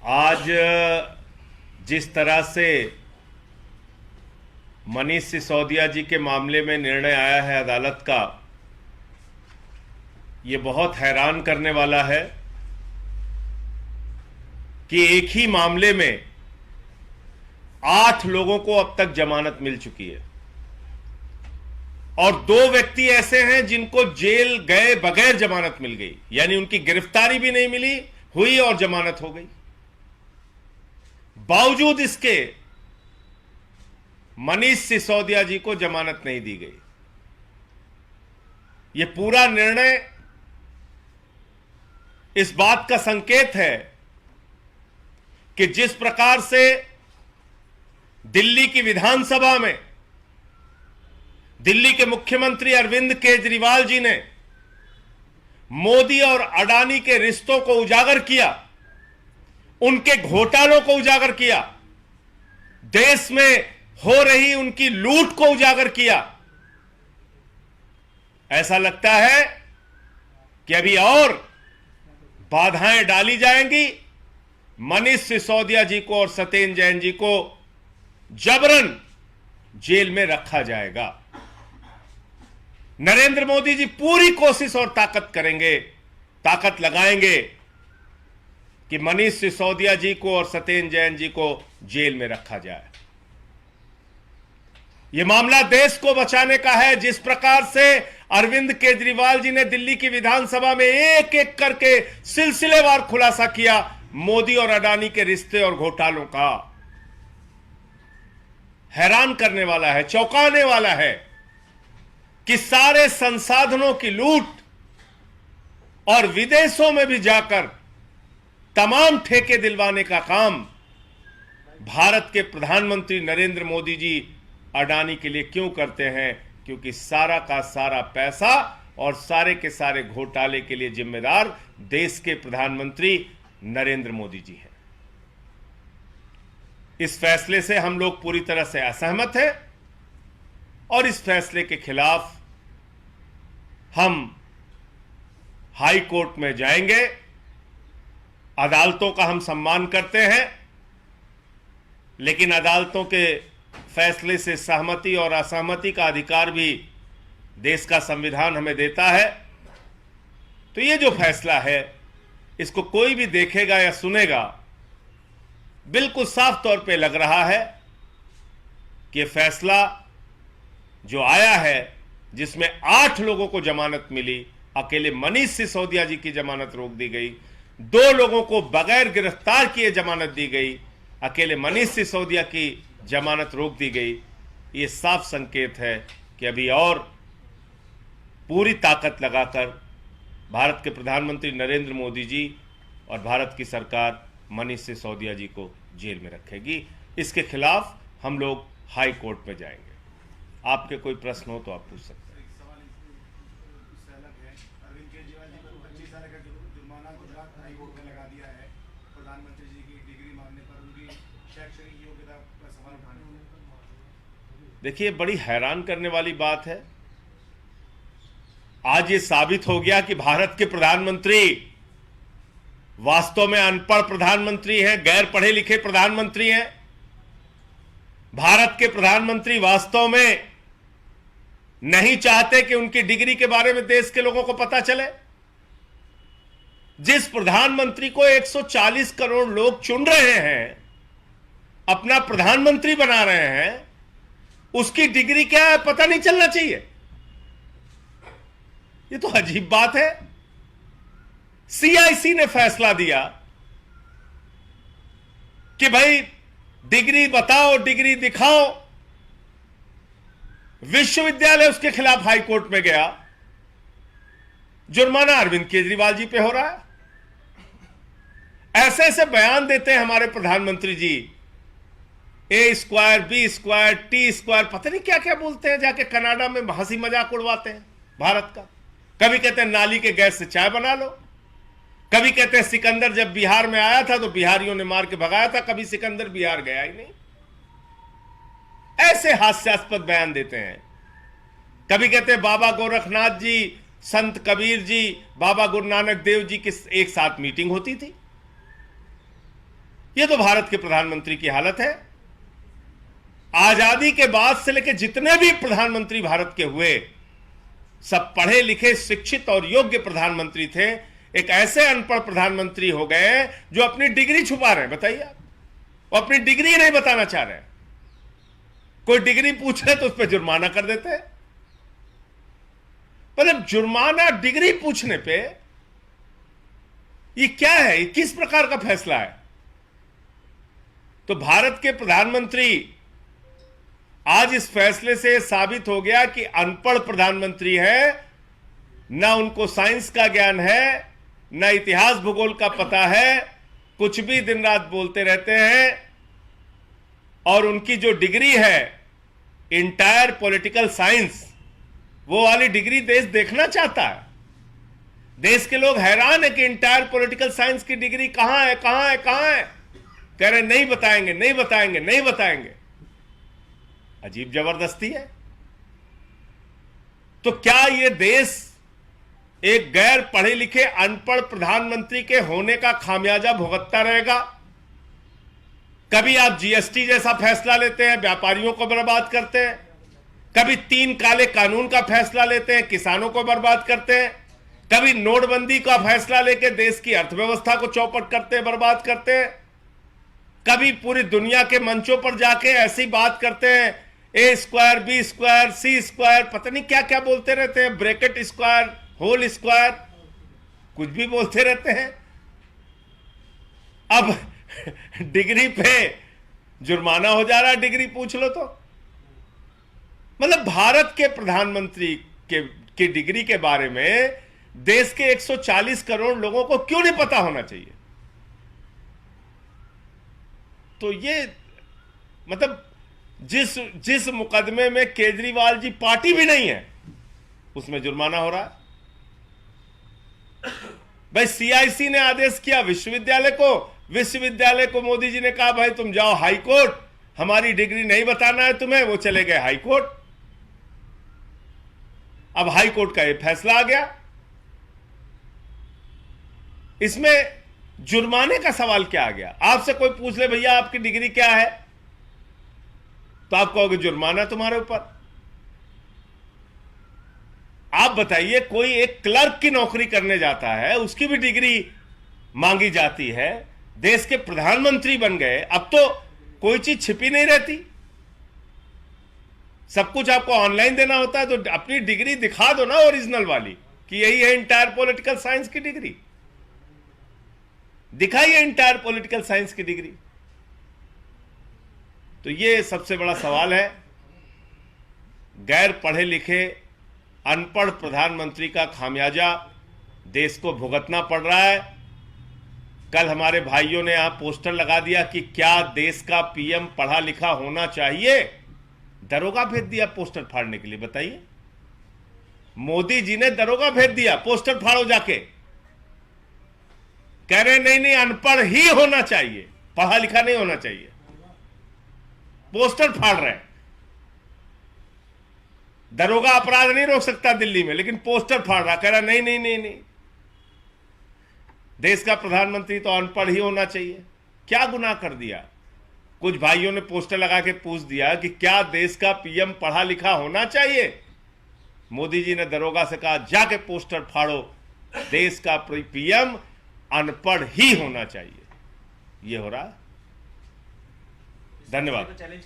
आज जिस तरह से मनीष सिसोदिया जी के मामले में निर्णय आया है अदालत का, ये बहुत हैरान करने वाला है कि एक ही मामले में 8 लोगों को अब तक जमानत मिल चुकी है और 2 व्यक्ति ऐसे हैं जिनको जेल गए बगैर जमानत मिल गई, यानी उनकी गिरफ्तारी भी नहीं मिली हुई और जमानत हो गई। बावजूद इसके मनीष सिसोदिया जी को जमानत नहीं दी गई। यह पूरा निर्णय इस बात का संकेत है कि जिस प्रकार से दिल्ली की विधानसभा में दिल्ली के मुख्यमंत्री अरविंद केजरीवाल जी ने मोदी और अडानी के रिश्तों को उजागर किया, उनके घोटालों को उजागर किया, देश में हो रही उनकी लूट को उजागर किया, ऐसा लगता है कि अभी और बाधाएं डाली जाएंगी। मनीष सिसोदिया जी को और सत्येंद्र जैन जी को जबरन जेल में रखा जाएगा। नरेंद्र मोदी जी पूरी कोशिश और ताकत लगाएंगे कि मनीष सिसोदिया जी को और सत्येंद्र जैन जी को जेल में रखा जाए। यह मामला देश को बचाने का है। जिस प्रकार से अरविंद केजरीवाल जी ने दिल्ली की विधानसभा में एक एक करके सिलसिलेवार खुलासा किया मोदी और अडानी के रिश्ते और घोटालों का, हैरान करने वाला है, चौंकाने वाला है कि सारे संसाधनों की लूट और विदेशों में भी जाकर तमाम ठेके दिलवाने का काम भारत के प्रधानमंत्री नरेंद्र मोदी जी अडानी के लिए क्यों करते हैं? क्योंकि सारा का सारा पैसा और सारे के सारे घोटाले के लिए जिम्मेदार देश के प्रधानमंत्री नरेंद्र मोदी जी हैं। इस फैसले से हम लोग पूरी तरह से असहमत हैं और इस फैसले के खिलाफ हम हाई कोर्ट में जाएंगे। अदालतों का हम सम्मान करते हैं, लेकिन अदालतों के फैसले से सहमति और असहमति का अधिकार भी देश का संविधान हमें देता है। तो ये जो फैसला है, इसको कोई भी देखेगा या सुनेगा, बिल्कुल साफ तौर पे लग रहा है कि ये फैसला जो आया है, जिसमें 8 लोगों को जमानत मिली, अकेले मनीष सिसोदिया जी की जमानत रोक दी गई, 2 लोगों को बगैर गिरफ्तार किए जमानत दी गई, अकेले मनीष सिसोदिया की जमानत रोक दी गई। ये साफ संकेत है कि अभी और पूरी ताकत लगाकर भारत के प्रधानमंत्री नरेंद्र मोदी जी और भारत की सरकार मनीष सिसोदिया जी को जेल में रखेगी। इसके खिलाफ हम लोग हाई कोर्ट में जाएंगे। आपके कोई प्रश्न हो तो आप पूछ सकते हैं। अरविंद केजरीवाल जी को 25 साल का जुर्माना गुजरात हाई कोर्ट में लगा दिया है प्रधानमंत्री जी की डिग्री मांगने पर, उनकी शैक्षणिक योग्यता पर सवाल उठाने पर। देखिए, बड़ी हैरान करने वाली बात है। आज ये साबित हो गया कि भारत के प्रधानमंत्री वास्तव में अनपढ़ प्रधानमंत्री हैं, गैर पढ़े लिखे प्रधानमंत्री हैं। भारत के प्रधानमंत्री वास्तव में नहीं चाहते कि उनकी डिग्री के बारे में देश के लोगों को पता चले। जिस प्रधानमंत्री को 140 करोड़ लोग चुन रहे हैं, अपना प्रधानमंत्री बना रहे हैं, उसकी डिग्री क्या है पता नहीं चलना चाहिए। ये तो अजीब बात है। सीआईसी ने फैसला दिया कि भाई डिग्री बताओ, डिग्री दिखाओ। विश्वविद्यालय उसके खिलाफ हाई कोर्ट में गया। जुर्माना अरविंद केजरीवाल जी पे हो रहा है। ऐसे ऐसे बयान देते हैं हमारे प्रधानमंत्री जी, A² B² T², पता नहीं क्या क्या बोलते हैं। जाके कनाडा में हंसी मजाक उड़वाते हैं भारत का। कभी कहते हैं नाली के गैस से चाय बना लो, कभी कहते हैं सिकंदर जब बिहार में आया था तो बिहारियों ने मार के भगाया था, कभी सिकंदर बिहार गया ही नहीं। ऐसे हास्यास्पद बयान देते हैं। कभी कहते हैं बाबा गोरखनाथ जी, संत कबीर जी, बाबा गुरु नानक देव जी की एक साथ मीटिंग होती थी। यह तो भारत के प्रधानमंत्री की हालत है। आजादी के बाद से लेकर जितने भी प्रधानमंत्री भारत के हुए, सब पढ़े लिखे शिक्षित और योग्य प्रधानमंत्री थे। एक ऐसे अनपढ़ प्रधानमंत्री हो गए जो अपनी डिग्री छुपा रहे हैं। बताइए आप, वो अपनी डिग्री नहीं बताना चाह रहे हैं। कोई डिग्री पूछे तो उस पर जुर्माना कर देते हैं। मतलब जुर्माना डिग्री पूछने पे, ये क्या है? ये किस प्रकार का फैसला है? तो भारत के प्रधानमंत्री, आज इस फैसले से साबित हो गया कि अनपढ़ प्रधानमंत्री है। ना उनको साइंस का ज्ञान है, ना इतिहास भूगोल का पता है, कुछ भी दिन रात बोलते रहते हैं। और उनकी जो डिग्री है इंटायर पॉलिटिकल साइंस, वो वाली डिग्री देश देखना चाहता है। देश के लोग हैरान है कि इंटायर पॉलिटिकल साइंस की डिग्री कहां है, कहां है, कहां है। कह रहे नहीं बताएंगे, नहीं बताएंगे, नहीं बताएंगे। अजीब जबरदस्ती है। तो क्या यह देश एक गैर पढ़े लिखे अनपढ़ प्रधानमंत्री के होने का खामियाजा भुगतता रहेगा? कभी आप जीएसटी जैसा फैसला लेते हैं, व्यापारियों को बर्बाद करते हैं। कभी 3 काले कानून का फैसला लेते हैं, किसानों को बर्बाद करते हैं। कभी नोटबंदी का फैसला लेकर देश की अर्थव्यवस्था को चौपट करते हैं, बर्बाद करते हैं। कभी पूरी दुनिया के मंचों पर जाके ऐसी बात करते हैं, ए स्क्वायर, बी स्क्वायर, सी स्क्वायर, पता नहीं क्या क्या बोलते रहते हैं, ब्रैकेट स्क्वायर, होल स्क्वायर, कुछ भी बोलते रहते हैं। अब डिग्री पे जुर्माना हो जा रहा है, डिग्री पूछ लो तो। मतलब भारत के प्रधानमंत्री की डिग्री के बारे में देश के 140 करोड़ लोगों को क्यों नहीं पता होना चाहिए? तो ये मतलब जिस मुकदमे में केजरीवाल जी पार्टी भी नहीं है, उसमें जुर्माना हो रहा है। भाई सीआईसी ने आदेश किया विश्वविद्यालय को मोदी जी ने कहा भाई तुम जाओ हाई कोर्ट, हमारी डिग्री नहीं बताना है तुम्हें। वो चले गए हाई कोर्ट। अब हाई कोर्ट का ये फैसला आ गया। इसमें जुर्माने का सवाल क्या आ गया? आपसे कोई पूछ ले भैया आपकी डिग्री क्या है, तो आप कहोगे जुर्माना तुम्हारे ऊपर। आप बताइए, कोई एक क्लर्क की नौकरी करने जाता है, उसकी भी डिग्री मांगी जाती है। देश के प्रधानमंत्री बन गए, अब तो कोई चीज छिपी नहीं रहती, सब कुछ आपको ऑनलाइन देना होता है। तो अपनी डिग्री दिखा दो ना, ओरिजिनल वाली, कि यही है इंटायर पॉलिटिकल साइंस की डिग्री। दिखाइए इंटायर पॉलिटिकल साइंस की डिग्री। तो ये सबसे बड़ा सवाल है। गैर पढ़े लिखे अनपढ़ प्रधानमंत्री का खामियाजा देश को भुगतना पड़ रहा है। कल हमारे भाइयों ने यहां पोस्टर लगा दिया कि क्या देश का पीएम पढ़ा लिखा होना चाहिए। दरोगा भेज दिया पोस्टर फाड़ने के लिए। बताइए, मोदी जी ने दरोगा भेज दिया, पोस्टर फाड़ो जाके। कह रहे नहीं नहीं अनपढ़ ही होना चाहिए, पढ़ा लिखा नहीं होना चाहिए। पोस्टर फाड़ रहे हैं। दरोगा अपराध नहीं रोक सकता दिल्ली में, लेकिन पोस्टर फाड़ रहा, कह रहा नहीं नहीं नहीं नहीं, देश का प्रधानमंत्री तो अनपढ़ ही होना चाहिए। क्या गुनाह कर दिया? कुछ भाइयों ने पोस्टर लगा के पूछ दिया कि क्या देश का पीएम पढ़ा लिखा होना चाहिए। मोदी जी ने दरोगा से कहा जाके पोस्टर फाड़ो, देश का पीएम अनपढ़ ही होना चाहिए। ये हो रहा है। धन्यवाद।